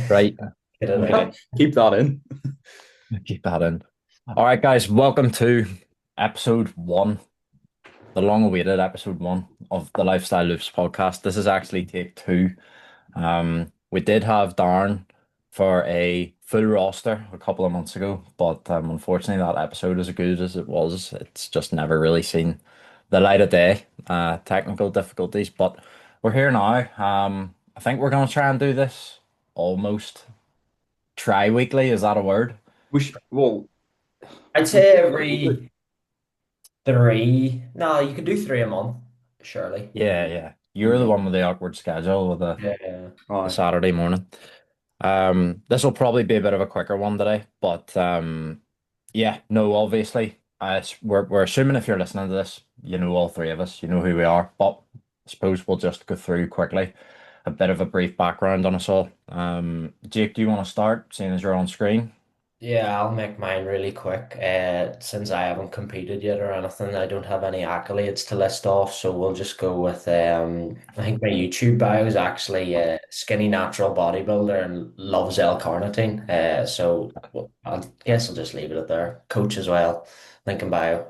Right. Get it Okay. out. Keep that in. Keep that in. All right, guys, welcome to episode one, the long-awaited episode one of the Lifestyle Loops podcast. This is actually take two. We did have Darren for a full roster a couple of months ago, but unfortunately, that episode, as good as it was, it's just never really seen the light of day. Technical difficulties, but we're here now. I think we're going to try and do this almost tri-weekly. Is that a word? Well, I'd We say should do it. every three. No, you could do three a month, surely. Yeah, yeah. You're the Yeah. one with the awkward schedule with Yeah. the Aye. Saturday morning. This will probably be a bit of a quicker one today, but yeah, no, obviously, we're assuming if you're listening to this, you know all three of us, you know who we are. But I suppose we'll just go through quickly a bit of a brief background on us all. Jake, do you want to start, seeing as you're on screen? Yeah, I'll make mine really quick. Since I haven't competed yet or anything, I don't have any accolades to list off, so we'll just go with I think my YouTube bio is actually skinny natural bodybuilder and loves L-carnitine. I guess I'll just leave it at there. Coach as well. Link in bio.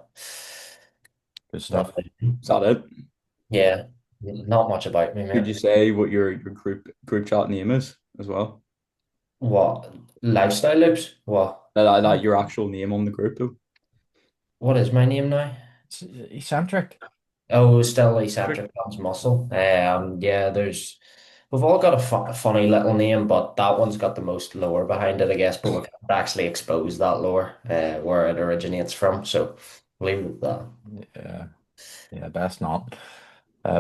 Good Not, stuff. Is that it? yeah, not much about me, Could mate. you say what your group chat name is as well? What? Lifestyle loops? What? That your actual name on the group though. What is my name now? It's eccentric. Oh, still Trick. eccentric Dance Muscle. Yeah, we've all got a funny little name, but that one's got the most lore behind it, I guess. But we can't actually expose that lore, where it originates from. So leave it at that. Yeah, yeah, best not.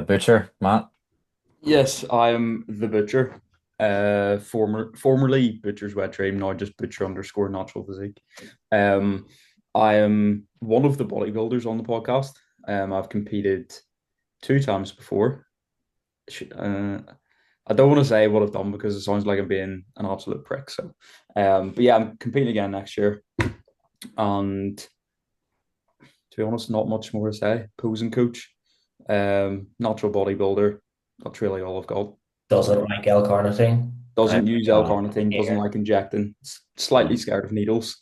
Butcher, Matt. Yes, I am the Butcher. Formerly Butcher's Wet Dream, now just Butcher underscore natural physique. Um, I am one of the bodybuilders on the podcast. I've competed two times before. I don't want to say what I've done because it sounds like I'm being an absolute prick. But yeah, I'm competing again next year. And to be honest, not much more to say. Posing coach, natural bodybuilder. That's really all I've got. Doesn't So like L-carnitine. I doesn't use L-carnitine, doesn't here. like injecting. Slightly scared of needles,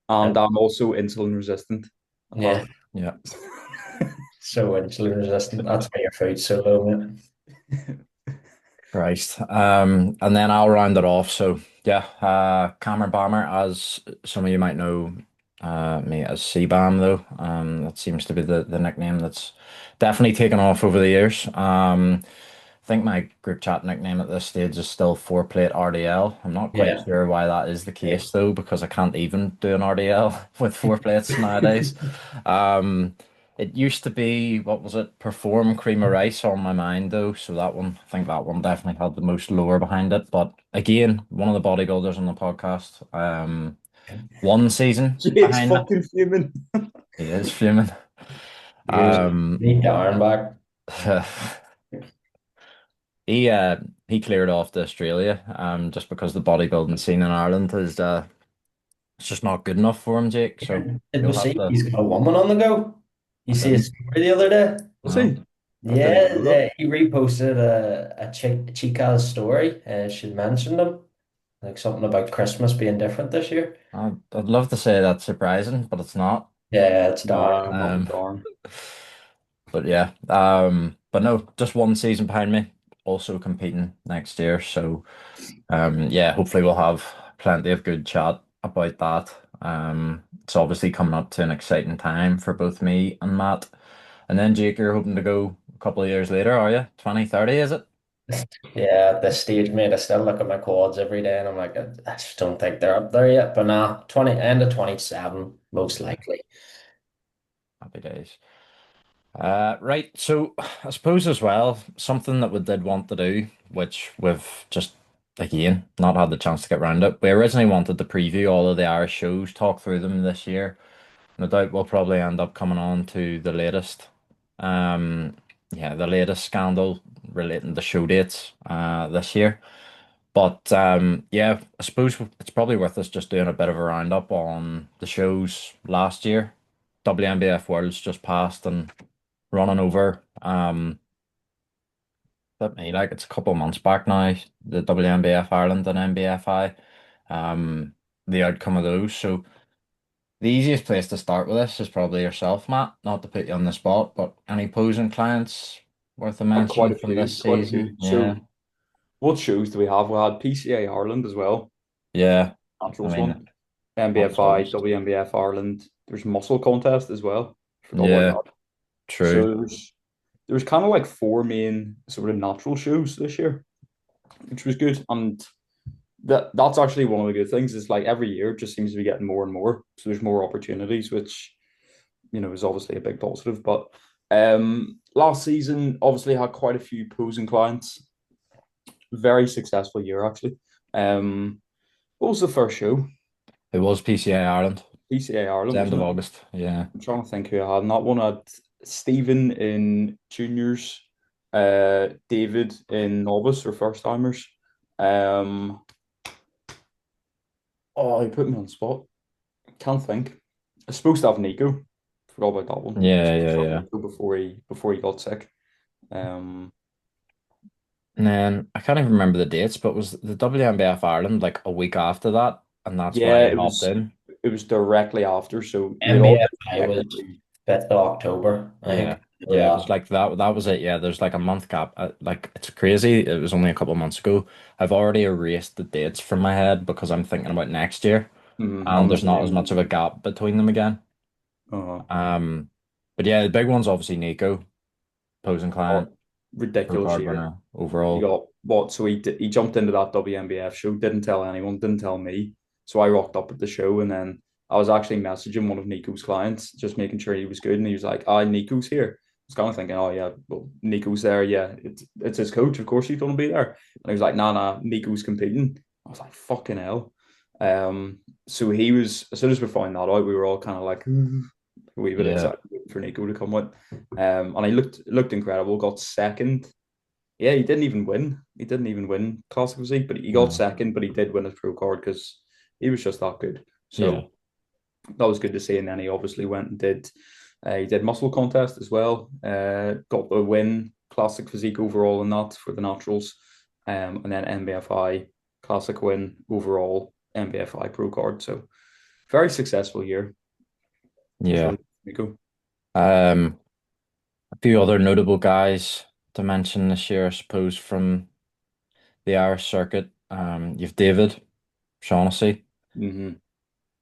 and I'm also insulin resistant. Yeah, Apart, Yeah. so insulin resistant. That's why your food's so low, mate. Christ. And then I'll round it off. So yeah, Cameron Bomber, as some of you might know, me as CBAM though. That seems to be the nickname that's definitely taken off over the years. I think my group chat nickname at this stage is still four plate RDL. I'm not quite Yeah. sure why that is the Yeah. case though, because I can't even do an RDL with four plates nowadays. Um, it used to be, what was it? Perform Cream of Rice on my mind though. So that one, I think that one definitely had the most lore behind it. But again, one of the bodybuilders on the podcast, one season Jake's behind me. fucking fuming. He is fuming. Here's Um, need Darren back. he uh he cleared off to Australia just because the bodybuilding scene in Ireland is it's just not good enough for him, Jake. So Did we you'll have see to. he's got a woman on the go? You I see his didn't. story the other day? Was No. he? I didn't Yeah, even know that. he reposted a Chica's story. She'd mentioned him, like something about Christmas being different this year. I'd love to say that's surprising, but it's not. Yeah, it's Darren. Nah, not Um, darn. but yeah, but no, just one season behind me. Also competing next year, so yeah, hopefully we'll have plenty of good chat about that. It's obviously coming up to an exciting time for both me and Matt. And then Jake, you're hoping to go a couple of years later, are you? 2030, is it? Yeah, at this stage, mate, I still look at my quads every day and I'm like, I just don't think they're up there yet. But nah, 20 end of 27, most likely. Happy days. Right, so I suppose as well, something that we did want to do, which we've just again not had the chance to get round it. We originally wanted to preview all of the Irish shows, talk through them this year. No doubt we'll probably end up coming on to the latest, um, yeah, the latest scandal relating to show dates this year. But yeah, I suppose it's probably worth us just doing a bit of a roundup on the shows last year. WNBF Worlds just passed and running over Flip me, like it's a couple of months back now, the WNBF Ireland and NBFI, um, the outcome of those. So the easiest place to start with this is probably yourself, Matt. Not to put you on the spot, but any posing clients worth a Had quite mention a from few, this quite a few. season? Yeah. So what shows do we have? We had PCA Ireland as well, Yeah. I naturals mean, one, what's NBFI, those? WNBF Ireland. There's muscle contest as well. Forgot about Yeah, that. true. So there's kind of like four main sort of natural shows this year, which was good. And that's actually one of the good things is like every year it just seems to be getting more and more. So there's more opportunities, which is obviously a big positive. But last season obviously had quite a few posing clients. Very successful year actually. What was the first show? It was PCA Ireland. PCA It's Ireland, end of wasn't it? August. Yeah. I'm trying to think who I had. And that one had Stephen in juniors, David in novice or first timers. Um, oh, he put me on the spot. Can't think. I was supposed to have Nico. Forgot about that one. Yeah, Supposed yeah, to have yeah. Nico before he got sick. Um, And then I can't even remember the dates, but was the WNBF Ireland like a week after that? And that's why yeah, he hopped in. it was directly after, so we had all NBFI was technically. 5th of October. I think Yeah. I remember Yeah, it was that. like that. That was it. Yeah, there's like a month gap. Like it's crazy. It was only a couple of months ago. I've already erased the dates from my head because I'm thinking about next year, I'm and the there's not as same. much of a gap between them again. Uh, Um, but yeah, the big one's obviously Nico, posing client, oh, pro ridiculous card year. winner He overall. got what? So he jumped into that WNBF show, didn't tell anyone, didn't tell me. So I rocked up at the show, and then I was actually messaging one of Nico's clients, just making sure he was good. And he was like, "Ah, Nico's here." I was kind of thinking, "Oh yeah, well Nico's there. Yeah, it's his coach. Of course he's going to be there." And he was like, "Nah, nah, Nico's competing." I was like, "Fucking hell." So he was as soon as we found that out, we were all kind of like a wee bit Yeah, excited for Nico to come with. And he looked incredible. Got second. Yeah, he didn't even win. He didn't even win Classic Physique, but he got no, second, but he did win his pro card because he was just that good. yeah, So that was good to see. And then he obviously went and he did muscle contest as well. Got the win Classic Physique overall in that for the naturals. And then NBFI Classic win overall NBFI pro card. So very successful year. It was yeah. really good. Um, a few other notable guys to mention this year, I suppose, from the Irish circuit. You've David Shaughnessy. Mm-hmm.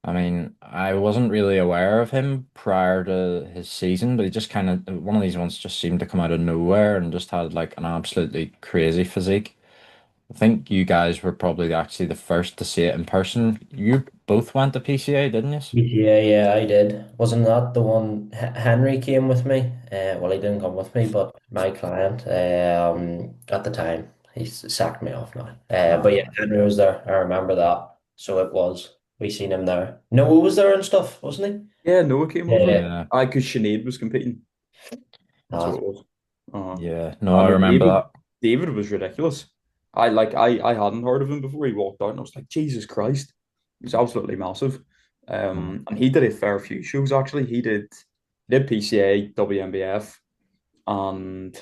I mean, I wasn't really aware of him prior to his season, but he just kind of one of these ones just seemed to come out of nowhere and just had like an absolutely crazy physique. I think you guys were probably actually the first to see it in person. You both went to PCA, didn't you? Yeah, yeah, I did. Wasn't that the one Henry came with me? Well, he didn't come with me, but my client, at the time, he's sacked me off now. But yeah, Henry was there. I remember that. So it was. We seen him there. Noah was there and stuff, wasn't Yeah, Noah came he? over. Yeah. Yeah, I because Sinead was competing. That's what Ah, it was. yeah. No, I I know remember David. that. David was ridiculous. I hadn't heard of him before he walked out, and I was like, Jesus Christ, he was absolutely massive. Mm. And he did a fair few shows actually. He did PCA, WNBF, and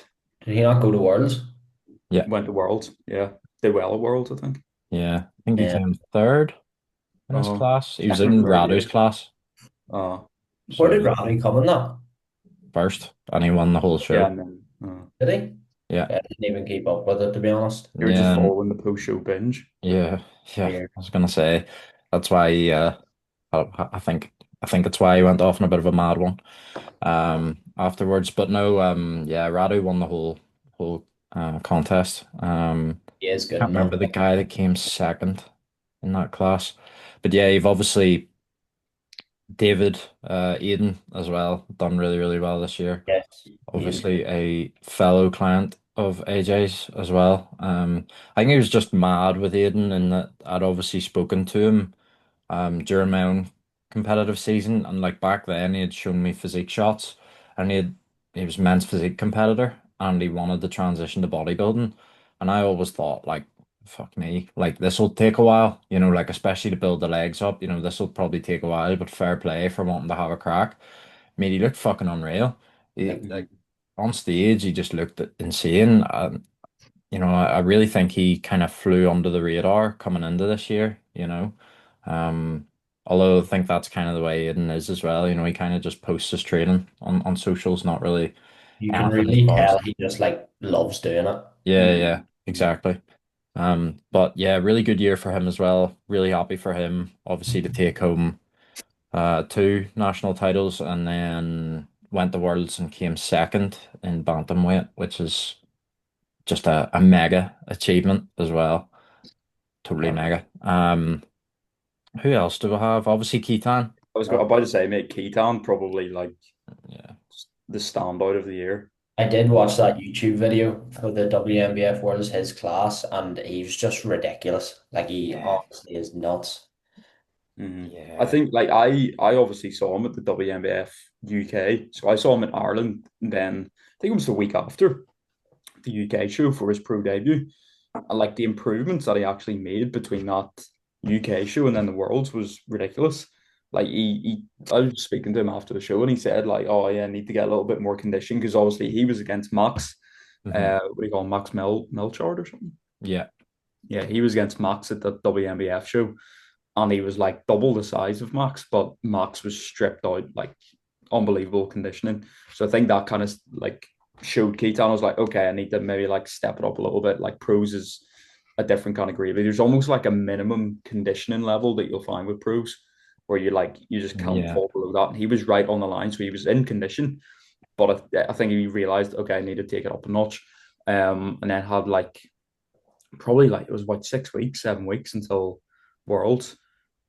did he not go to Worlds? Yeah, went to Worlds. Yeah, did well at Worlds, I think. yeah. I think he Yeah. came third in his Uh, class. He was second or in third, Radu's yeah. class, Uh, Where so did Robbie come in that? first, and he won the whole yeah, show. and then Did he? Yeah, I didn't even keep up with it, to be honest. you're just yeah, following the post-show binge. yeah, yeah. Yeah. I was gonna say that's why he, I think it's why he went off on a bit of a mad one afterwards. But no, yeah, Radu won the whole contest. He is good Can't enough. remember the guy that came second in that class. But yeah, you've obviously David Aiden as well done really, really well this year. Yes. He Obviously a fellow client of AJ's as well. I think he was just mad with Aiden and that I'd obviously spoken to him during my own competitive season, and like back then he had shown me physique shots, and he was men's physique competitor, and he wanted to transition to bodybuilding, and I always thought like, fuck me, like this will take a while, like especially to build the legs up, this will probably take a while, but fair play for wanting to have a crack. I mean, he looked fucking unreal. He Mhm. like on stage, he just looked insane. I really think he kind of flew under the radar coming into this year. Um, although I think that's kind of the way Aiden is as well. He kind of just posts his training on socials, not really You can anything as really far as tell he just like loves doing it. yeah, Mm. yeah, exactly. But yeah, really good year for him as well. Really happy for him, obviously, to take home two national titles and then went to Worlds and came second in bantamweight, which is just a mega achievement as well. Totally mega. Who else do we have? Obviously Keaton. About to say, mate, Keaton probably like Yeah. the standout of the year. I did watch that YouTube video of the WNBF Worlds, his class, and he was just ridiculous. Like he Yeah. honestly is nuts. I Yeah. think like I obviously saw him at the WNBF UK, so I saw him in Ireland. And then I think it was the week after the UK show for his pro debut, and like the improvements that he actually made between that UK show and then the Worlds was ridiculous. Like I was speaking to him after the show, and he said like, "Oh yeah, I need to get a little bit more condition because obviously he was against Max, Hmm. what do you call him, Max Melchard or something." Yeah. Yeah, he was against Max at the WNBF show, and he was like double the size of Max, but Max was stripped out like unbelievable conditioning. So I think that kind of like showed Keaton. I was like, okay, I need to maybe like step it up a little bit. Like pros is a different kind of gravy. There's almost like a minimum conditioning level that you'll find with pros where you just can't Yeah. fall below that. And he was right on the line, so he was in condition, but I think he realized, okay, I need to take it up a notch. And then had like probably like it was about 6 weeks, 7 weeks until Worlds,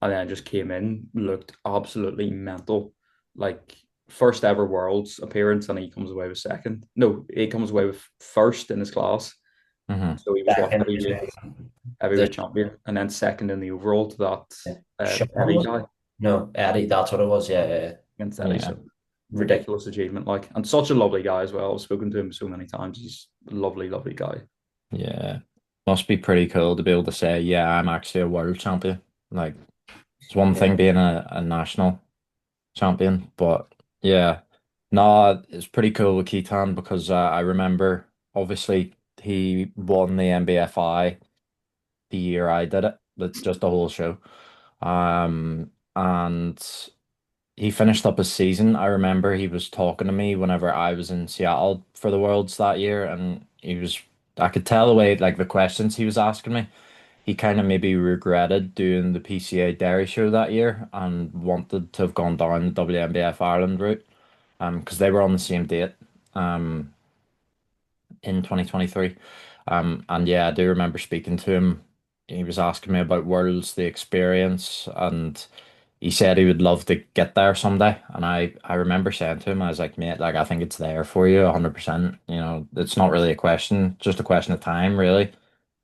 and then just came in, looked absolutely mental, like first ever Worlds appearance, and he comes away with second. No, he comes away with first in his class. Hmm. So he was what Second to heavyweight champion, and then second in the overall to that Sean, Eddie was it? guy No, Eddie, that's what it was. Yeah, yeah, yeah. against Eddie. Yeah. So ridiculous achievement, like, and such a lovely guy as well. I've spoken to him so many times. He's a lovely, lovely guy. Yeah. Must be pretty cool to be able to say, yeah, I'm actually a world champion. Like, it's one Yeah. thing being a national champion, but yeah, no, it's pretty cool with Keaton because I remember obviously he won the NBFI the year I did it, just the whole show. And he finished up his season. I remember he was talking to me whenever I was in Seattle for the Worlds that year, and I could tell the way, like the questions he was asking me. He kind of maybe regretted doing the PCA Dairy show that year and wanted to have gone down the WNBF Ireland route, because they were on the same date, um, in 2023. And yeah, I do remember speaking to him. He was asking me about Worlds, the experience, and he said he would love to get there someday. And I remember saying to him, I was like, mate, like I think it's there for you 100%. It's not really a question, just a question of time, really.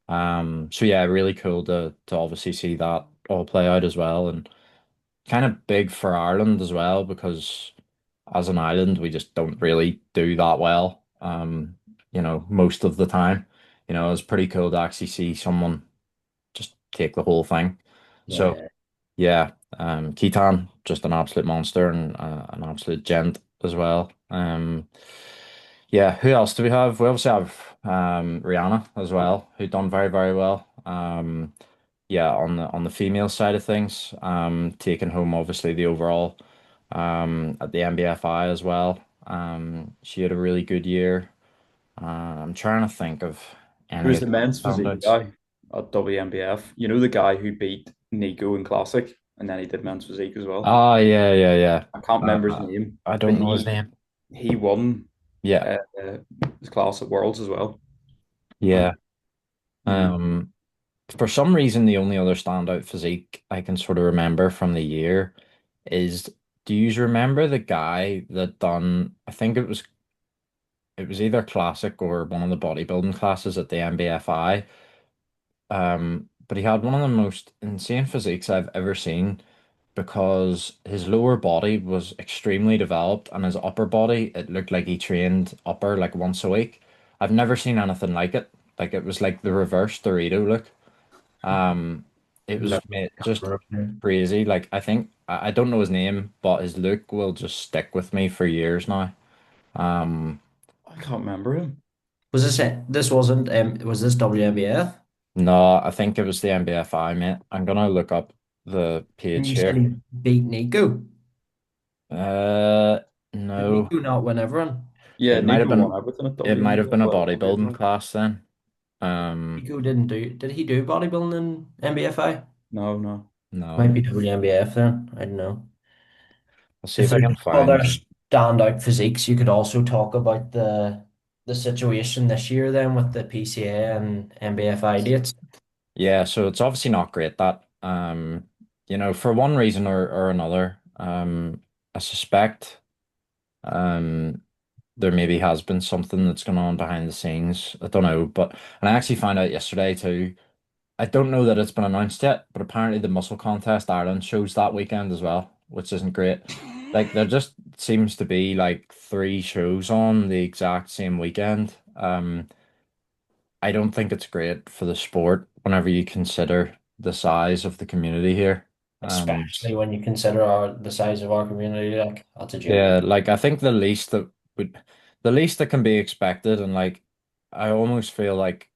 So yeah, really cool to obviously see that all play out as well, and kind of big for Ireland as well because as an island we just don't really do that well. Most of the time. It's pretty cool to actually see someone just take the whole thing. So Yeah. yeah, Keaton, just an absolute monster and an absolute gent as well. Yeah, who else do we have? We obviously have Rihanna as well, who done very, very well. Yeah, on the female side of things, taking home obviously the overall at the NBFI as well. She had a really good year. I'm trying to think of any Who's of the the men's physique standouts. guy at WNBF? You know the guy who beat Nico in Classic, and then he did men's physique as well. Oh yeah, yeah, yeah. I can't remember his Uh, name, I but don't know his name. he won Yeah, uh, his class at Worlds as well. yeah. Mm. Um, for some reason, the only other standout physique I can sort of remember from the year is, do you remember the guy that done, I think it was either classic or one of the bodybuilding classes at the NBFI. But he had one of the most insane physiques I've ever seen because his lower body was extremely developed and his upper body, it looked like he trained upper like once a week. I've never seen anything like it. Like it was like the reverse Dorito look. Um, it was Look, mate, just crazy. Like I think I don't know his name, but his look will just stick with me for years now. Um, I can't remember him. Was this wasn't was this WNBF? No, I think it was the NBFI, mate. I'm gonna look up the And page you said here. he beat Nico. Uh, Did no, Nico not win everyone? Yeah, it might have Nico won been everything at it might have WNBF. been a Well, bodybuilding WNBF. class then. Nico didn't do. Did he do bodybuilding in NBFI? No, no. Might No. be WNBF then. I don't know. I'll see If if I there's can other find. standout physiques, you could also talk about the situation this year then with the PCA and NBFI dates. Yeah, so it's obviously not great that for one reason or another, I suspect there maybe has been something that's going on behind the scenes. I don't know, but and I actually found out yesterday too. I don't know that it's been announced yet, but apparently the Muscle Contest Ireland shows that weekend as well, which isn't great. Like there just seems to be like three shows on the exact same weekend. I don't think it's great for the sport whenever you consider the size of the community here. Um, Especially when you consider the size of our community, like that's a joke. yeah, like I think the least that can be expected, and like I almost feel like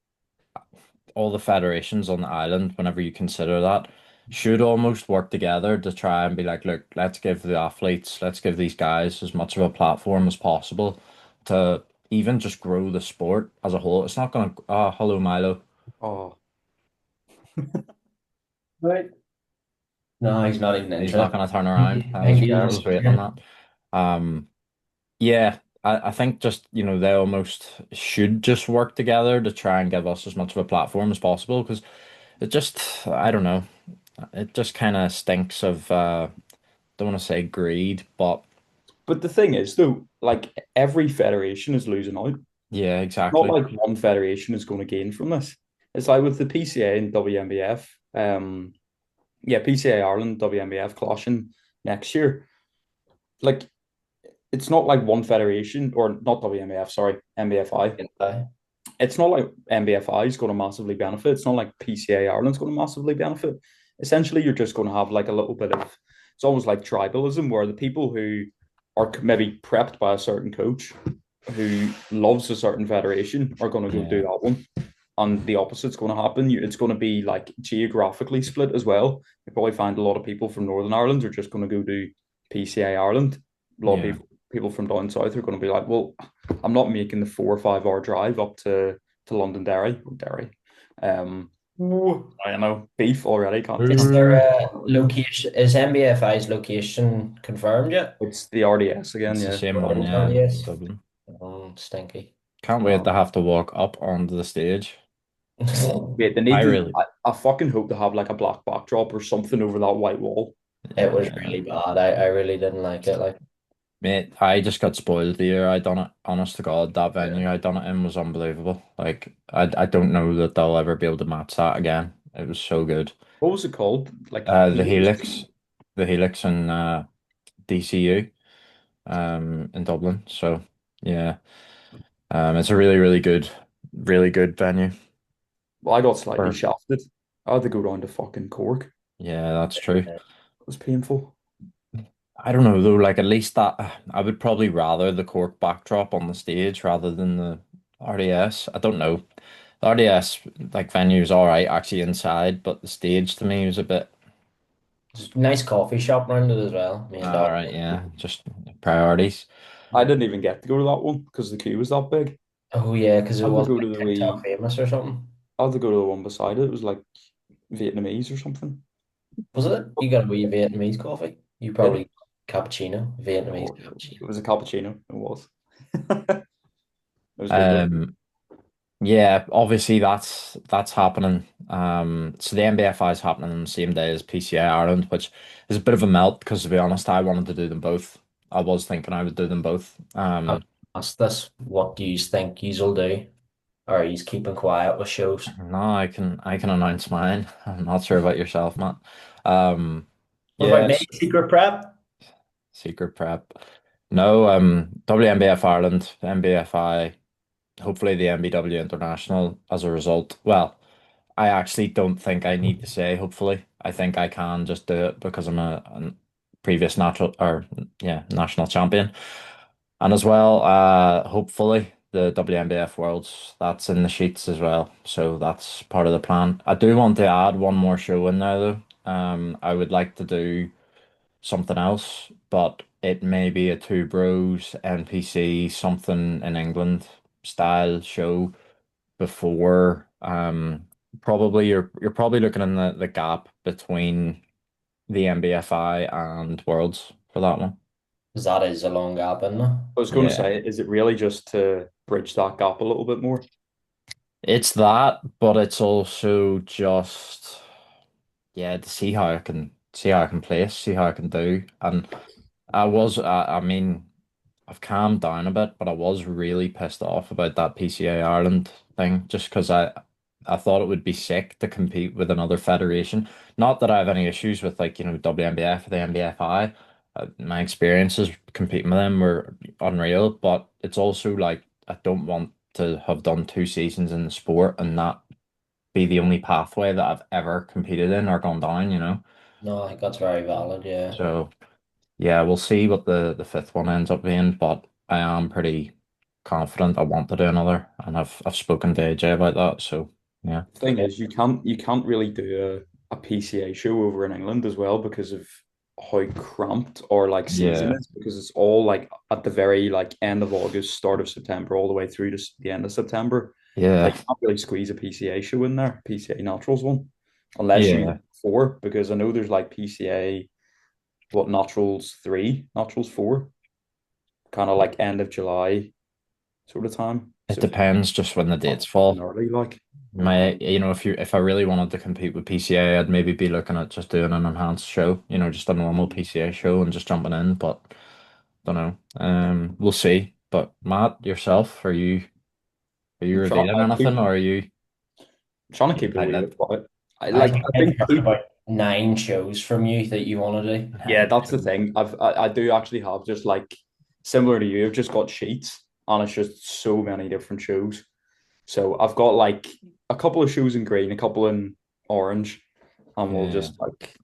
all the federations on the island, whenever you consider that, should almost work together to try and be like, look, let's give the athletes, let's give these guys as much of a platform as possible to even just grow the sport as a whole. It's not gonna, hello Milo. Oh, Right. No, he's not even He's not interested. going to turn I around. think he I is. was waiting on that. Um, yeah, I think just, they almost should just work together to try and give us as much of a platform as possible because it just, I don't know, it just kind of stinks of, don't want to say greed, but but the thing is, though, like every federation is losing out. yeah, Not exactly. like one federation is going to gain from this. It's like with the PCA and WNBF. Yeah, PCA Ireland, WNBF clashing next year. Like it's not like one federation or not WNBF, sorry, NBFI. It's not like NBFI is going to massively benefit. It's not like PCA Ireland's going to massively benefit. Essentially, you're just going to have like a little bit of it's almost like tribalism where the people who are maybe prepped by a certain coach who loves a certain federation are going to go do Yeah, that one. And the opposite's going to happen. It's going to be like geographically split as well. You probably find a lot of people from Northern Ireland are just going to go do PCA Ireland. A lot of yeah. people from down south are going to be like, well, I'm not making the 4 or 5 hour drive up to London Derry. I don't know, beef already, can't Is can't. there Ooh. a location? Is NBFI's location confirmed yet? It's the RDS again, It's the yeah. same one, Oh, yeah, yes. Dublin. Stinky. Can't wait Oh, to have to walk up onto the stage. wait, they I need to. really, I fucking hope to have like a black backdrop or something over that white wall. It was yeah. really bad. I really didn't like it. Like Mate, I just got spoiled the year I done it. Honest to God, that Yeah. venue I done it in was unbelievable. Like, I don't know that they'll ever be able to match that again. It was so good. What was it called? Like The Helix? Helix, the Helix in DCU, in Dublin. So yeah, it's a really good venue. Well, I got slightly For shafted. I had to go down to fucking Cork. yeah, that's true. It was painful. I don't know though. Like at least that I would probably rather the Cork backdrop on the stage rather than the RDS. I don't know. The RDS like venue is all right actually inside, but the stage to me was a bit there's a nice coffee shop around it as well. Me and all Doc. right. Yeah, just priorities. I didn't even get to go to that one because the queue was that big. Oh yeah, because I it had to was go to like the TikTok wee. famous or something. I had to go to the one beside it. It was like Vietnamese or something. Was it? You got a wee Vietnamese coffee? You Did probably cappuccino, Vietnamese oh, cappuccino. it was a cappuccino. It was. It was good though. Um, yeah, obviously that's happening. So the NBFI is happening on the same day as PCA Ireland, which is a bit of a melt because to be honest, I wanted to do them both. I was thinking I would do them both. Ask this. What do you think you'll do? Or he's keeping quiet with shows? No, I can announce mine. I'm not sure about yourself, Matt. Um, What about me? yes, Secret prep? secret prep. No, WNBF Ireland, NBFI, hopefully the MBW International as a result. Well, I actually don't think I need to say hopefully. I think I can just do it because I'm a previous national champion. And as well, hopefully. the WNBF Worlds. That's in the sheets as well. So that's part of the plan. I do want to add one more show in there though. I would like to do something else, but it may be a Two Bros NPC, something in England style show before probably you're probably looking in the gap between the NBFI and Worlds for that one. 'Cause that is a long gap, isn't it? I was going to Yeah. say, is it really just to bridge that gap a little bit more? It's that, but it's also just yeah, to see how I can place, see how I can do. And I mean, I've calmed down a bit, but I was really pissed off about that PCA Ireland thing, just because I thought it would be sick to compete with another federation. Not that I have any issues with like, WNBF or the NBFI. My experiences competing with them were unreal, but it's also like I don't want to have done 2 seasons in the sport and not be the only pathway that I've ever competed in or gone down. No, I think that's very valid, yeah. So yeah, we'll see what the fifth one ends up being, but I am pretty confident I want to do another, and I've spoken to AJ about that. So yeah, Thing is, you can't really do a PCA show over in England as well because of how cramped or like season yeah, is because it's all like at the very like end of August, start of September, all the way through to the end of September. So you yeah, can't really squeeze a PCA show in there, PCA Naturals one, unless you yeah. four, because I know there's like PCA what Naturals three, Naturals four, kind of like end of July sort of time. It So if you depends just when the dates fucking fall. early, like If I really wanted to compete with PCA, I'd maybe be looking at just doing an enhanced show, just a normal PCA show and just jumping in. But don't know. We'll see. But Matt, yourself, are you I'm trying revealing to anything, keep or are you trying to keep keep it a tight wee bit lipped? quiet. I I like think I I've think heard about 9 shows from you that you want to do. yeah, that's the thing. I do actually have just like similar to you. I've just got sheets and it's just so many different shows. So I've got like a couple of shows in green, a couple in orange, and we'll Yeah, just like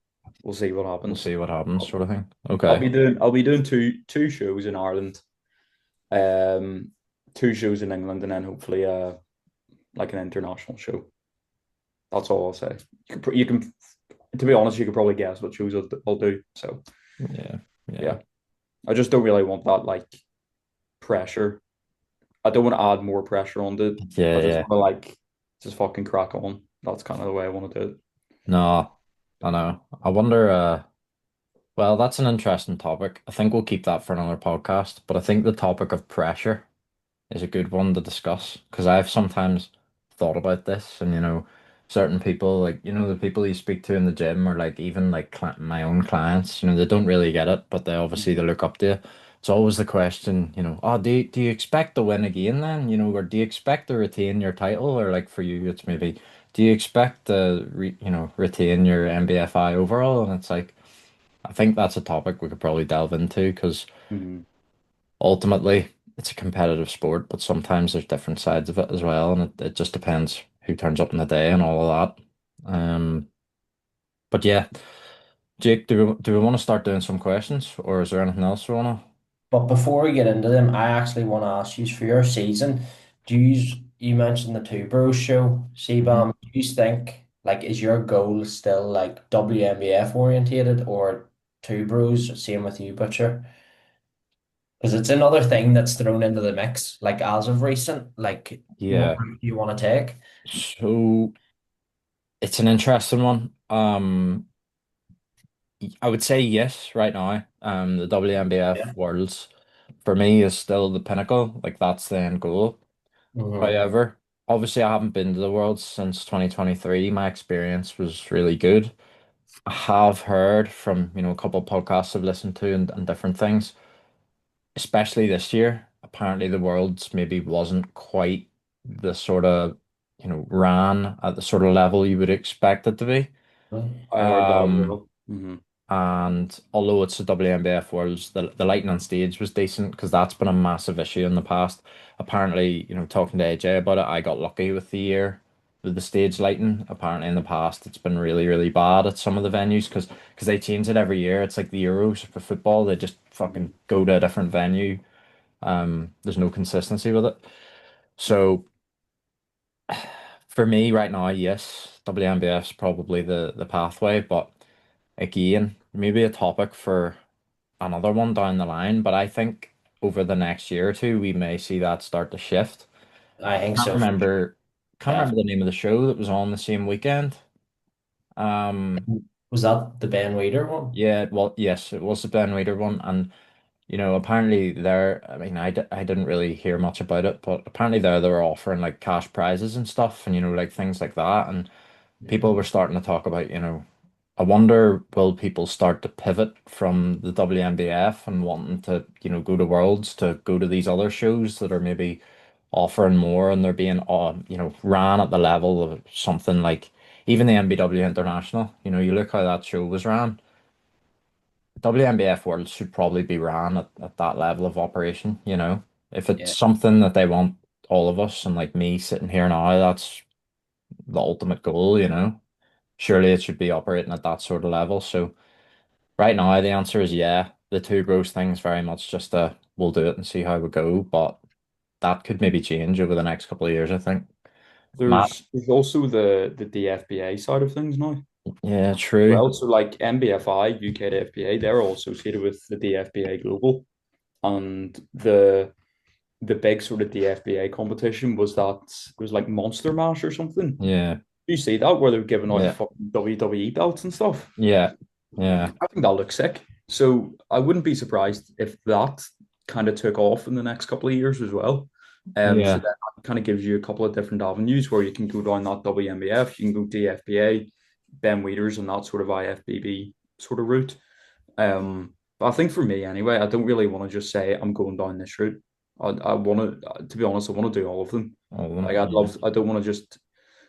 we'll see what we'll happens. see what happens, I'll, sort of thing. I'll Okay. be doing two shows in Ireland, um, 2 shows in England, and then hopefully like an international show. That's all I'll say. You can to be honest, you could probably guess what shows I'll do. So Yeah, yeah, yeah, I just don't really want that like pressure. I don't want to add more pressure on it. I yeah, just yeah. want to like just fucking crack on. That's kind of the way I want to do it. No, I know. I wonder. Well, that's an interesting topic. I think we'll keep that for another podcast. But I think the topic of pressure is a good one to discuss because I've sometimes thought about this, and certain people, like the people you speak to in the gym, or like even like my own clients, they don't really get it, but they look up to you. It's always the question, oh, do you expect to win again then? Or do you expect to retain your title, or like for you, it's maybe do you expect to retain your MBFI overall? And it's like I think that's a topic we could probably delve into because Mhm. ultimately it's a competitive sport, but sometimes there's different sides of it as well, and it just depends who turns up in the day and all of that. But yeah, Jake, do we want to start doing some questions, or is there anything else we want But before we get into them, I actually want to ask you for your season. You mentioned the Two Bros show, to? CBAM. Do you think like is your goal still like WMBF orientated or Two Bros? Same with you, Butcher. Because it's another thing that's thrown into the mix, like as of recent, like what Yeah, route do you want to take? so it's an interesting one. I would say yes right now. The Yeah. WNBF Worlds for me is still the pinnacle. Like that's the end goal. Mm-hmm. However, obviously I haven't been to the Worlds since 2023. My experience was really good. I have heard from, a couple of podcasts I've listened to and different things, especially this year. Apparently the Worlds maybe wasn't quite the sort of, ran at the sort of level you would expect it to be. I heard that as Um, well. And although it's the WNBF Worlds, the lighting on stage was decent because that's been a massive issue in the past. Apparently, talking to AJ about it, I got lucky with the year with the stage lighting. Apparently, in the past, it's been really, really bad at some of the venues because they change it every year. It's like the Euros for football; they just fucking go to a different venue. There's no consistency with it. So for me right now, yes, WNBF's probably the pathway, but again, maybe a topic for another one down the line. But I think over the next year or two, we may see that start to shift. I think Can't so for sure. remember, can't remember the Definitely. name of the show that was on the same weekend. Um, Was that the Ben Weider one? yeah, well, yes, it was the Ben Reader one, and apparently there. I mean, I didn't really hear much about it, but apparently there they were offering like cash prizes and stuff, and like things like that, and people Mhm. were starting to talk about, I wonder will people start to pivot from the WNBF and wanting to, go to Worlds to go to these other shows that are maybe offering more and they're being, ran at the level of something like even the MBW International. You look how that show was ran. WNBF Worlds should probably be ran at that level of operation. If it's Yeah, something that they want all of us and like me sitting here now, that's the ultimate goal. Surely it should be operating at that sort of level. So right now the answer is yeah. The two gross things very much just we'll do it and see how we go. But that could maybe change over the next couple of years, I think. Matt, There's also the DFBA side of things now. yeah, true. Well, so like MBFI, UK DFBA, they're all associated with the DFBA Global, and the big sort of DFBA competition was like Monster Mash or something. Yeah, You see that where they're giving out yeah, fucking WWE belts and stuff. yeah, yeah, I think that looks sick. So I wouldn't be surprised if that kind of took off in the next couple of years as well. So yeah, that kind of gives you a couple of different avenues where you can go down that WNBF, you can go DFBA, Ben Weeders, and that sort of IFBB sort of route. But I think for me anyway, I don't really want to just say I'm going down this route. I want to be honest, I want to do all of them. all of Like them. Yeah, I don't want to just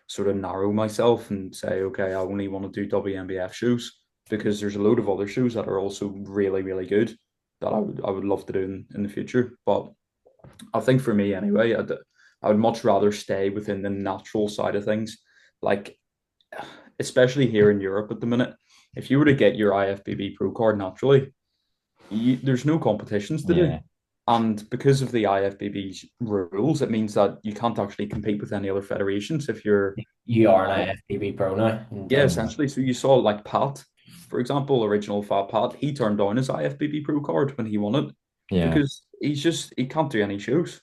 sort of narrow myself and say, okay, I only want to do WNBF shows because there's a load of other shows that are also really, really good that I would love to do in the future. But I think for me anyway, I would much rather stay within the natural side of things. Like, especially here in Europe at the minute, if you were to get your IFBB Pro card naturally, there's no competitions to do. yeah, And because of the IFBB's rules, it means that you can't actually compete with any other federations if you're you are an IFBB pro now, yeah, and essentially. So you saw like Pat, for example, original Fat Pat, he turned down his IFBB Pro card when he won it yeah, because he can't do any shows.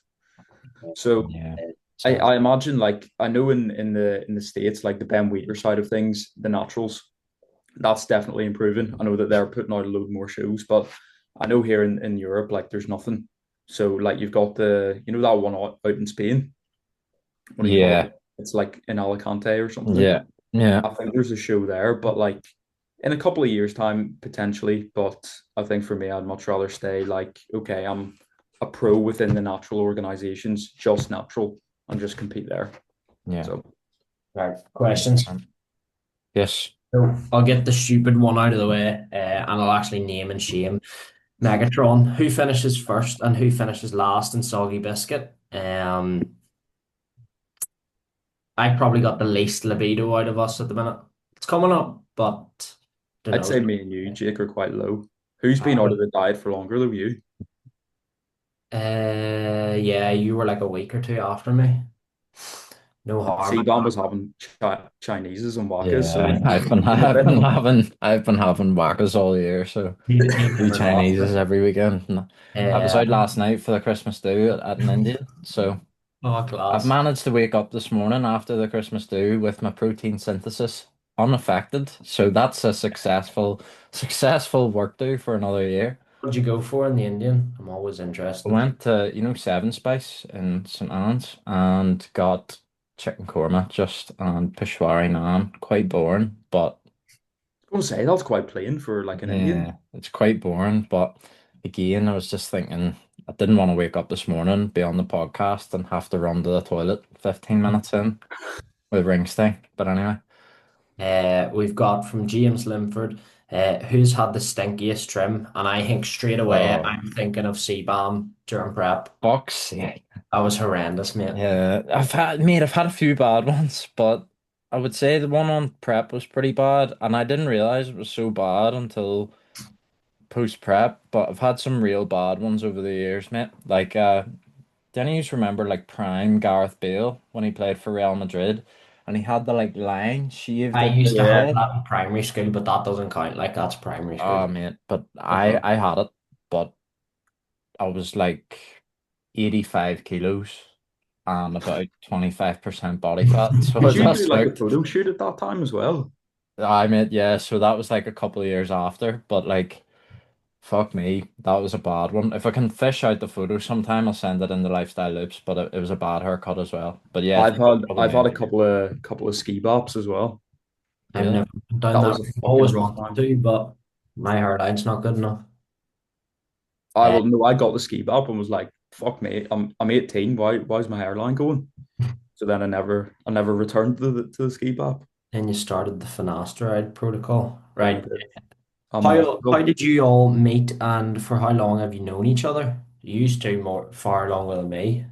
So yeah, so I imagine like I know in the States, like the Ben Wheater side of things, the naturals, that's definitely improving. I know that they're putting out a load more shows, but I know here in Europe, like there's nothing. So like you've got that one out in Spain. What do you call yeah, it? It's like in Alicante or something. yeah, yeah, I think there's a show there, but like in a couple of years' time, potentially. But I think for me, I'd much rather stay like, okay, I'm a pro within the natural organizations, just natural, and just compete there. yeah. So right, questions. 100%. Yes. So I'll get the stupid one out of the way, and I'll actually name and shame Megatron. Who finishes first and who finishes last in Soggy Biscuit? I probably got the least libido out of us at the minute. It's coming up, but don't I'd know. say me and you, Jake, are quite low. Who's been out of the diet for longer than you? Yeah, you were like a week or two after me. No harm. C-Bomb was having Chineses and Wakas, so Yeah, I've been in a I've bit. been having whackers all year, so Need two never lost Chineses it. every weekend. And I was out Um, last night for the Christmas do at an Indian, so oh, I've class. managed to wake up this morning after the Christmas do with my protein synthesis unaffected. So that's a successful work do for another year. What'd you go for in the Indian? I'm always I interested. went to, Seven Spice in St. Anne's and got chicken korma just and Peshwari naan. Quite boring, but I was gonna say that's quite plain for like an Indian. yeah, it's quite boring. But again, I was just thinking I didn't want to wake up this morning, be on the podcast and have to run to the toilet 15 minutes in with ring sting. But anyway, We've got from James Limford, who's had the stinkiest trim, and I think straight away oh, I'm thinking of CBAM during prep. fuck's sake. That was horrendous, mate. Yeah, I've had a few bad ones, but I would say the one on prep was pretty bad, and I didn't realize it was so bad until post prep. But I've had some real bad ones over the years, mate. Like, Then you just remember like prime Gareth Bale when he played for Real Madrid, and he had the like line shaved I in used his to have Yeah. head. that in primary school, but that doesn't count. Like that's primary school. Oh man, but I had it, but I was like 85 kilos and about 25% body fat, so Did it you do just like a looked. photo shoot at that time as well? I mean, yeah, so that was like a couple of years after, but like, fuck me, that was a bad one. If I can fish out the photo sometime, I'll send it in the lifestyle loops, but it was a bad haircut as well. But yeah, if I've you had Google I've had me, a couple of ski bops as well. I've really, never done That that. was a I've fucking always rough wanted time. to, but my hairline's not good enough. I Uh, will no, I got the ski bop and was like, fuck me, I'm 18. Why's my hairline going? So then I never returned to the ski bop. then you started the finasteride protocol, Then I right? did. I'm off. How did you all meet, and for how long have you known each other? You used to more far longer than me,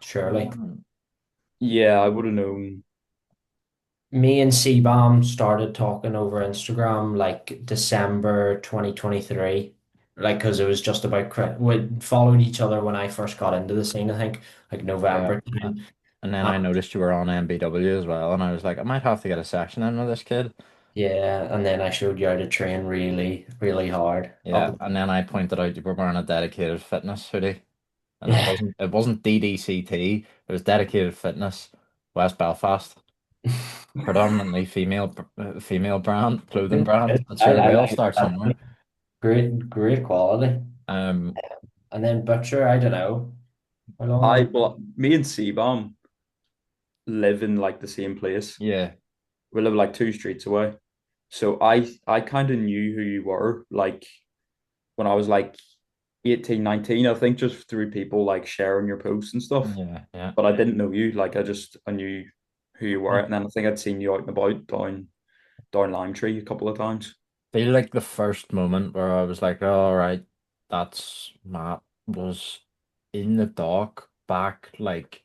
surely. um, Yeah, I would have known. Me and CBAM started talking over Instagram like December 2023, like because it was just about we followed each other when I first got into the scene, I think, like yeah. November time. And then I Um, noticed you were on MBW as well, and I was like, I might have to get a session in with this kid. yeah, and then I showed you how to train really, really hard. Yeah, and then I pointed out you were wearing a dedicated fitness hoodie, and it Yeah. wasn't DDCT, it was dedicated fitness, West Belfast, predominantly female brand clothing brand. But sure, I we all like start somewhere. that. Great quality. Um, And then Butcher, I don't know. How long have I you? well, me and C-Bomb live in like the same place. yeah, We live like 2 streets away. So I kind of knew who you were like when I was like 18, 19. I think just through people like sharing your posts and stuff. yeah, yeah. But I didn't know you. Like I knew who you were. I And then I think I'd seen you out and about down Lime Tree a couple of times. feel like the first moment where I was like, all right, that's Matt was in the dock back like.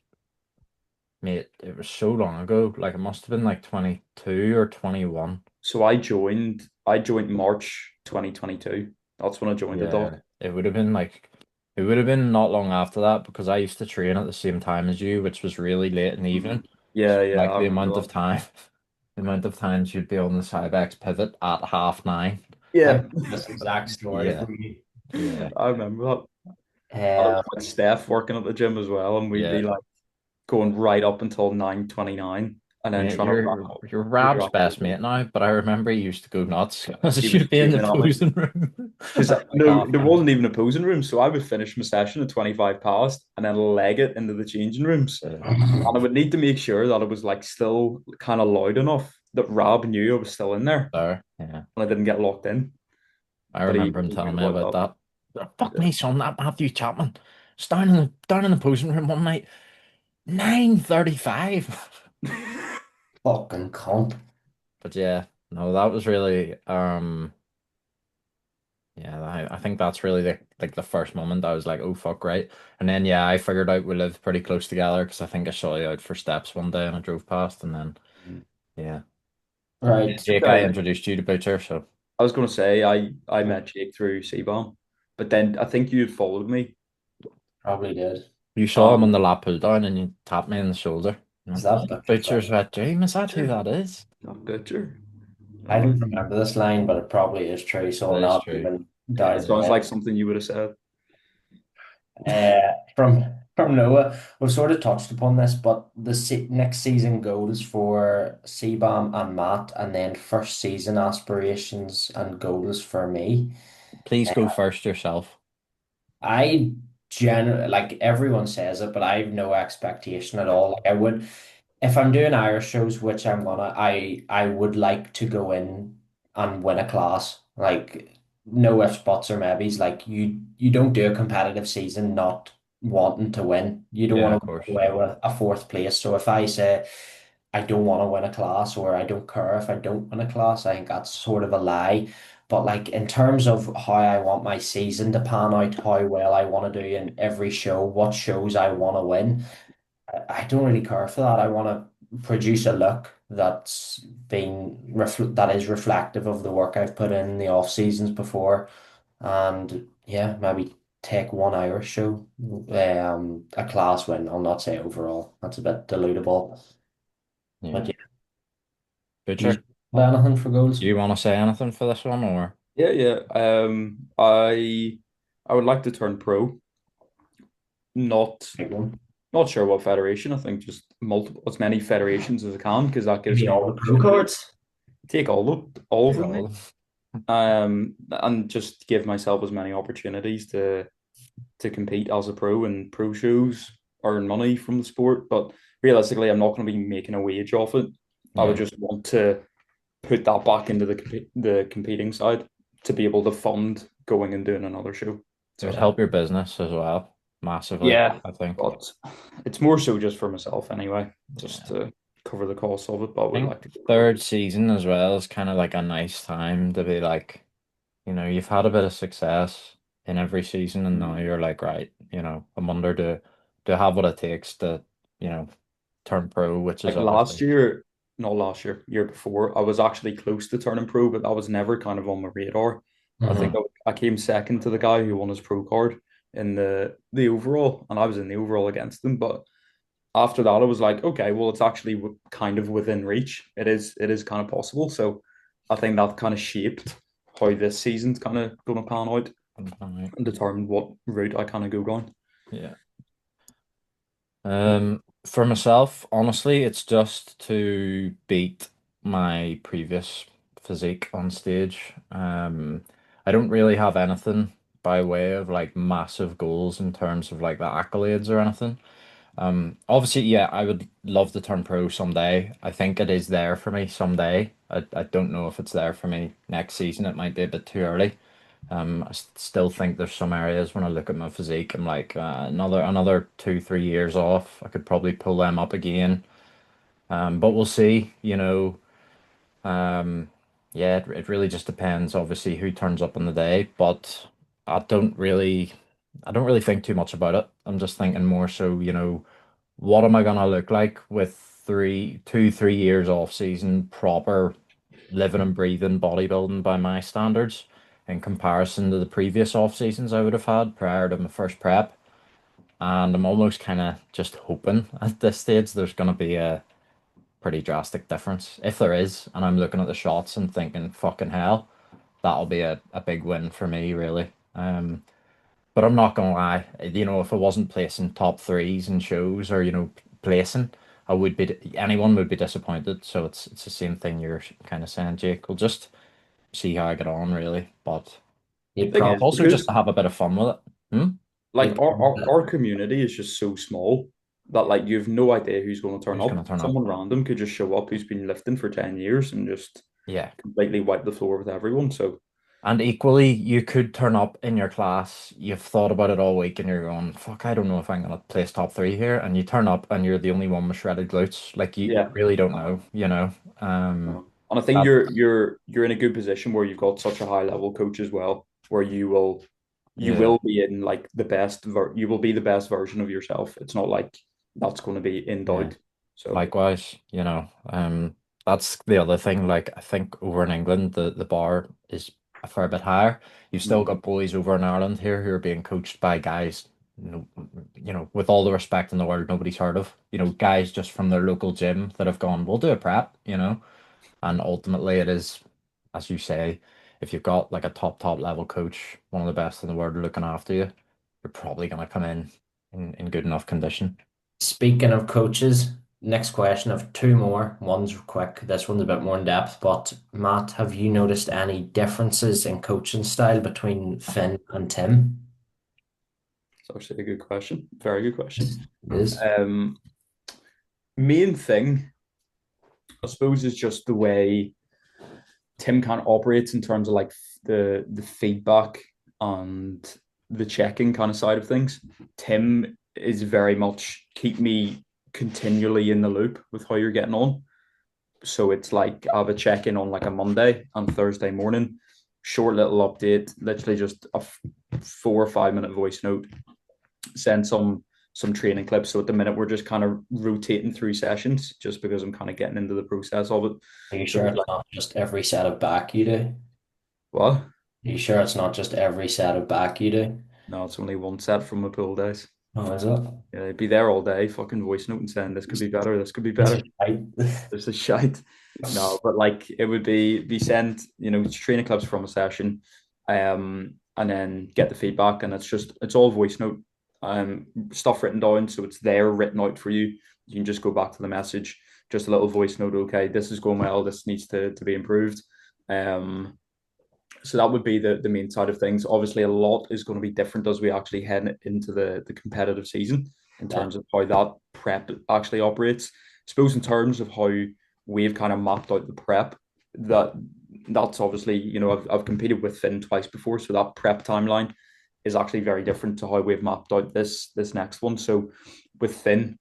Mate, it was so long ago. Like it must have been like 22 or 21. So I joined March 2022. That's when I joined the doc. Yeah, it would have been not long after that because I used to train at the same time as you, which was really late in the evening. Yeah, So yeah, like I the remember amount that. of time, the amount of times you'd be on the Cybex pivot at 9:30. I Yeah, know this exact story Yeah, from you. yeah, I remember that. And it Um, was with Steph working at the gym as well, and we'd be yeah. like going right up until 9:29 and then Mate, trying to wrap up. you're We'd Rab's wrap best up. mate now, but I remember he used to go nuts He because was you'd be in the fuming at me. posing room Because at like no, half there nine. wasn't even a posing room, so I would finish my session at 25 past and then leg it into the changing rooms. Yeah, And I would need to make sure that it was like still kind of loud enough that Rob knew I was still in there there. Yeah. and I didn't get locked in. I But he remember him wasn't good telling me about about that. that. Fuck me, son, that Matthew Chapman. It's down in the posing room one night, 9:35. fucking cunt. But yeah, no, that was really yeah, I think that's really the first moment I was like, oh fuck, right. And then yeah, I figured out we lived pretty close together because I think I saw you out for steps one day and I drove past and then yeah. Right. Jake, I Okay. introduced you to Butcher, so I was going to say I yeah. met Jake through C-Bomb, but then I think you had followed me. Probably did. You saw him on Um, the lap pull down and you tapped me in the shoulder. Is Like, that Butcher Butcher's from? wet dream, is that who sure, that is? not good, sure. I No, don't remember this line, but it probably is true, so It I'll is not true. even It doubt it sounds it. like something you would have said. From Noah, we've sort of touched upon this, but the next season goals for CBAM and Matt, and then first season aspirations and goals for me. Please go first yourself. I generally like everyone says it, but I have no expectation at all. Like I would, if I'm doing Irish shows, which I'm gonna, I would like to go in and win a class. Like no ifs, buts, or maybes. Like you don't do a competitive season not wanting to win. You don't Yeah, want of to walk course. away with a fourth place. So if I say I don't want to win a class or I don't care if I don't win a class, I think that's sort of a lie. But like in terms of how I want my season to pan out, how well I want to do in every show, what shows I want to win, I don't really care for that. I want to produce a look that is reflective of the work I've put in the off seasons before. And yeah, maybe take one Irish show, a class win. I'll not say overall. That's a bit dilutable. But Yeah. yeah, do you Butcher, have anything for goals? do you want to say anything for this one or? Yeah, yeah. I would like to turn pro. Not Big one. not sure what federation. I think just multiple as many federations as I can because that gives Maybe me all the pro opportunity. cards. Take all of Take them, all mate. of And just give myself as many opportunities to compete as a pro and pro shows, earn money from the sport. But realistically, I'm not going to be making a wage off it. I would Yeah. just want to put that back into the competing side to be able to fund going and doing another show. It would So help your business as well, massively, yeah, I think. but it's more so just for myself anyway, just Yeah. to cover the cost of it. But I I would think like to go pro. third season as well is kind of like a nice time to be like, you've had a bit of success in every season and now you're like, right, I'm under to have what it takes to, you know, turn pro, which is Like last obviously, year, not last year, year before, I was actually close to turning pro, but that was never kind of on my radar. I think Mm-hmm. I came second to the guy who won his pro card in the overall, and I was in the overall against him. But after that, I was like, okay, well, it's actually kind of within reach. It is kind of possible. So I think that kind of shaped how this season's kind of going to pan out and determine what route I kind of go down. yeah. For myself, honestly, it's just to beat my previous physique on stage. I don't really have anything by way of like massive goals in terms of like the accolades or anything. Obviously, yeah, I would love to turn pro someday. I think it is there for me someday. I don't know if it's there for me next season. It might be a bit too early. Still think there's some areas when I look at my physique, I'm like another 2, 3 years off. I could probably pull them up again. But we'll see. Yeah, it really just depends, obviously, who turns up on the day. But I don't really, I don't really think too much about it. I'm just thinking more so, what am I gonna look like with 3 years off season, proper living and breathing bodybuilding by my standards in comparison to the previous off seasons I would have had prior to my first prep. And I'm almost kind of just hoping at this stage there's gonna be a pretty drastic difference. If there is, and I'm looking at the shots and thinking, fucking hell, that'll be a big win for me, really. But I'm not gonna lie, if I wasn't placing top threes in shows or, placing, anyone would be disappointed. So it's the same thing you're kind of saying, Jake. We'll just see how I get on, really. But You'd Thing it's is, probably also just because to have a bit of fun with it. Hmm? like you'd probably our community is just so small that like you have no idea who's going to turn Who's up. gonna turn up? Someone random could just show up who's been lifting for 10 years and just Yeah. completely wipe the floor with everyone. So And equally, you could turn up in your class, you've thought about it all week and you're going, fuck, I don't know if I'm gonna place top three here. And you turn up and you're the only one with shredded glutes. Like you yeah. really don't know. And I think That you're in a good position where you've got such a high level coach as well, where you yeah. will be in like you will be the best version of yourself. It's not like that's going to be in Yeah. doubt. So Likewise, that's the other thing. Like I think over in England, the bar is a fair bit higher. You've still mhm. got boys over in Ireland here who are being coached by guys, with all the respect in the world, nobody's heard of. Guys just from their local gym that have gone, we'll do a prep. And ultimately it is, as you say, if you've got like a top level coach, one of the best in the world looking after you, you're probably gonna come in good enough condition. Speaking of coaches, next question. Of two more. One's quick. This one's a bit more in depth. But Matt, have you noticed any differences in coaching style between Finn and Tim? It's actually a good question. Very good question. It is. Um, Main thing, I suppose, is just the way Tim kind of operates in terms of like the feedback and the checking kind of side of things. Tim is very much keep me continually in the loop with how you're getting on. So it's like I have a check in on like a Monday and Thursday morning, short little update, literally just a 4 or 5 minute voice note, send some training clips. So at the minute we're just kind of rotating through sessions just because I'm kind of getting into the process of it. Are you So sure there's it's like not just every set of back you do? what? Are you sure it's not just every set of back you do? No, it's only one set from my pool days. Oh, is it? Yeah, I'd be there all day, fucking voice note and saying this could be better, this could be It's better. just right. This is shite. No, but like it would be sent, training clips from a session, and then get the feedback, and it's all voice note, stuff written down, so it's there written out for you. You can just go back to the message, just a little voice note. Okay, this is going well. This needs to be improved. Um, so that would be the main side of things. Obviously, a lot is going to be different as we actually head into the competitive season in Yeah. terms of how that prep actually operates. I suppose in terms of how we've kind of mapped out the prep, that's obviously, I've competed with Finn twice before, so that prep timeline is actually very different to how we've mapped out this next one. So with Finn,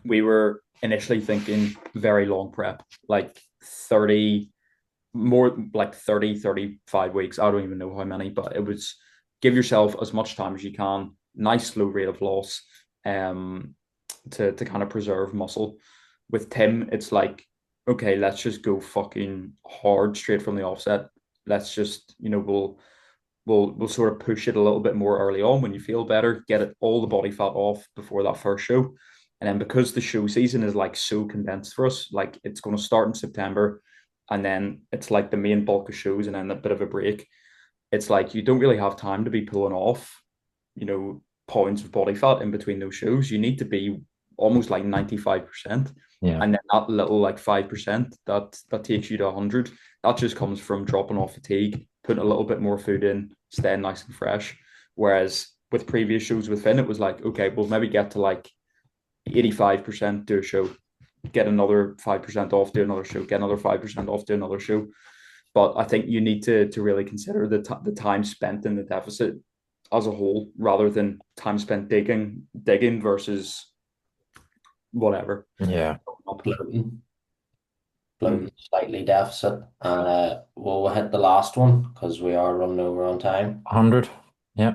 we were initially thinking very long prep, like 30, more like 30, 35 weeks. I don't even know how many, but it was give yourself as much time as you can, nice low rate of loss, um, to kind of preserve muscle. With Tim, it's like, okay, let's just go fucking hard straight from the offset. Let's just, we'll sort of push it a little bit more early on when you feel better, get it all the body fat off before that first show. And then because the show season is like so condensed for us, like it's going to start in September, and then it's like the main bulk of shows and then a bit of a break. It's like you don't really have time to be pulling off, pounds of body fat in between those shows. You need to be almost like 95%. Yeah. And then that little like 5% that takes you to 100, that just comes from dropping off fatigue, putting a little bit more food in, staying nice and fresh. Whereas with previous shows with Finn, it was like, okay, we'll maybe get to like 85%, do a show, get another 5% off, do another show, get another 5% off, do another show. But I think you need to really consider the time spent in the deficit as a whole, rather than time spent digging versus whatever. Yeah. Bloating, Mm. bloating slightly deficit. And we'll hit the last one because we are running over on time. 100. Yeah.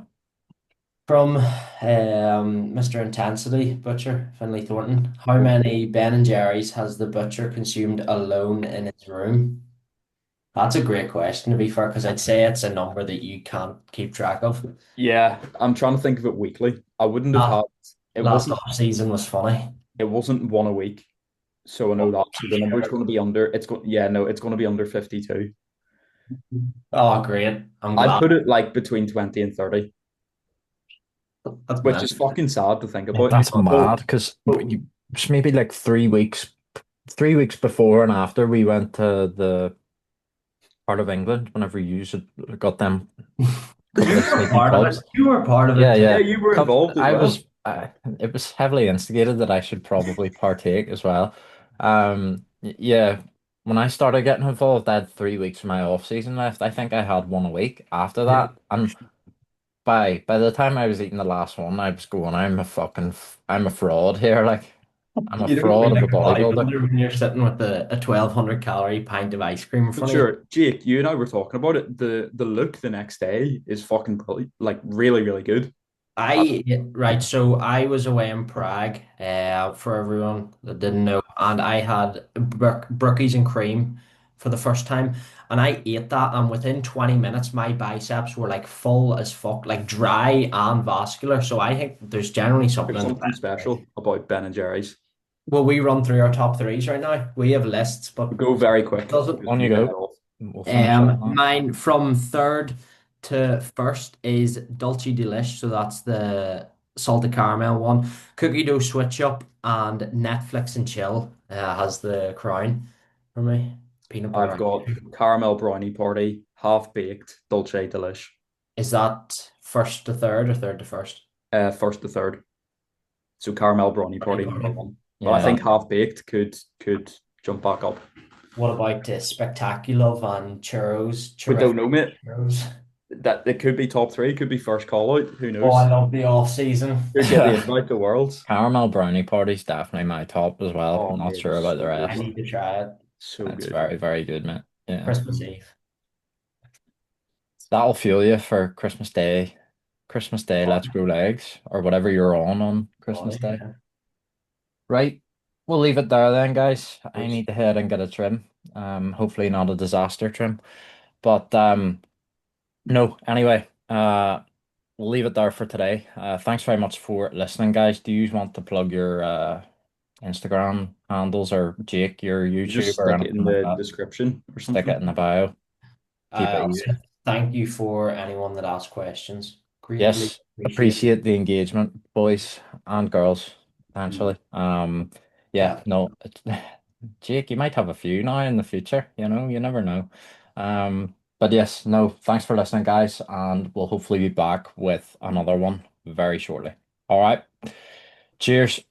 From Mr. Intensity Butcher, Finley Thornton. How many Ben and Jerry's has the butcher consumed alone in his room? That's a great question, to be fair, because I'd say it's a number that you can't keep track of. Yeah, I'm trying to think of it weekly. I wouldn't have Last, had it last wasn't off season was funny. it wasn't one a week. So I know that. So the number is going to be under it's going to be under 52. Oh, great. I'm I'd glad. put it like between 20 and 30, That's which man. is fucking sad to think Yeah, about. That's Well, mad because you just maybe like 3 weeks before and after we went to the part of England whenever you got them couple you of were sneaky part of pubs. it. You were part of Yeah, it too. yeah, yeah. you were Couple, involved as well. it was heavily instigated that I should probably partake as well. Yeah, when I started getting involved, I had 3 weeks of my off season left. I think I had one a week after Yeah. that, and by the time I was eating the last one, I was going, I'm a fraud here. Like, I'm a You don't fraud feel of like a a bodybuilder. bodybuilder when you're sitting with a 1,200 calorie pint of ice cream in But front of you. sure, Jake, you and I were talking about it. The look the next day is fucking brilliant, like really, really good. I, Right, so I was away in Prague, for everyone that didn't know, and I had brookies and cream for the first time, and I ate that, and within 20 minutes, my biceps were like full as fuck, like dry and vascular. So I think there's generally something there's in something the. special about Ben and Jerry's. Well, we run through our top threes right now. We have lists, but Go very quick doesn't. because I On you need to head go. off. We'll finish up now. Mine from third to first is Dulce Delish, so that's the salted caramel one. Cookie dough switch up and Netflix and chill has the crown for me. Peanut I've butter. got caramel brownie party, half baked, dulce delish, Is that first to third or third to first? first to third. So caramel brownie Brownie party number party. one. But I Yeah, think half baked could jump back up. What about Spectaculove and churros? We don't Terrific know, mate. churros. That it could be top three, could be first call out. Who Oh, I knows? love the off season. Could get the invite to Worlds. caramel brownie party's definitely my top as well. Oh, Not mate, sure it's about the so good, I rest. need to try it. so It's good. very, very good, mate. Yeah. Christmas Eve. That'll fuel you for Christmas Day. Christmas Day, Oh, let's grow legs or whatever you're on oh, Christmas Day. yeah. Right. We'll leave it there then, guys. I Oops. need to head and get a trim. Hopefully not a disaster trim. But no, anyway, we'll leave it there for today. Thanks very much for listening, guys. Do you want to plug your Instagram handles, or Jake, your You just YouTube or stick it in anything like the that? description or Stick it something. in the bio. Keep it I'll say easy. thank you for anyone that asked questions. Greatly Yes, appreciate appreciate the engagement, boys and girls, Mm. potentially. Yeah, that. no, Jake, you might have a few now in the future, you never know. But yes, no, thanks for listening, guys, and we'll hopefully be back with another one very shortly. All right, cheers.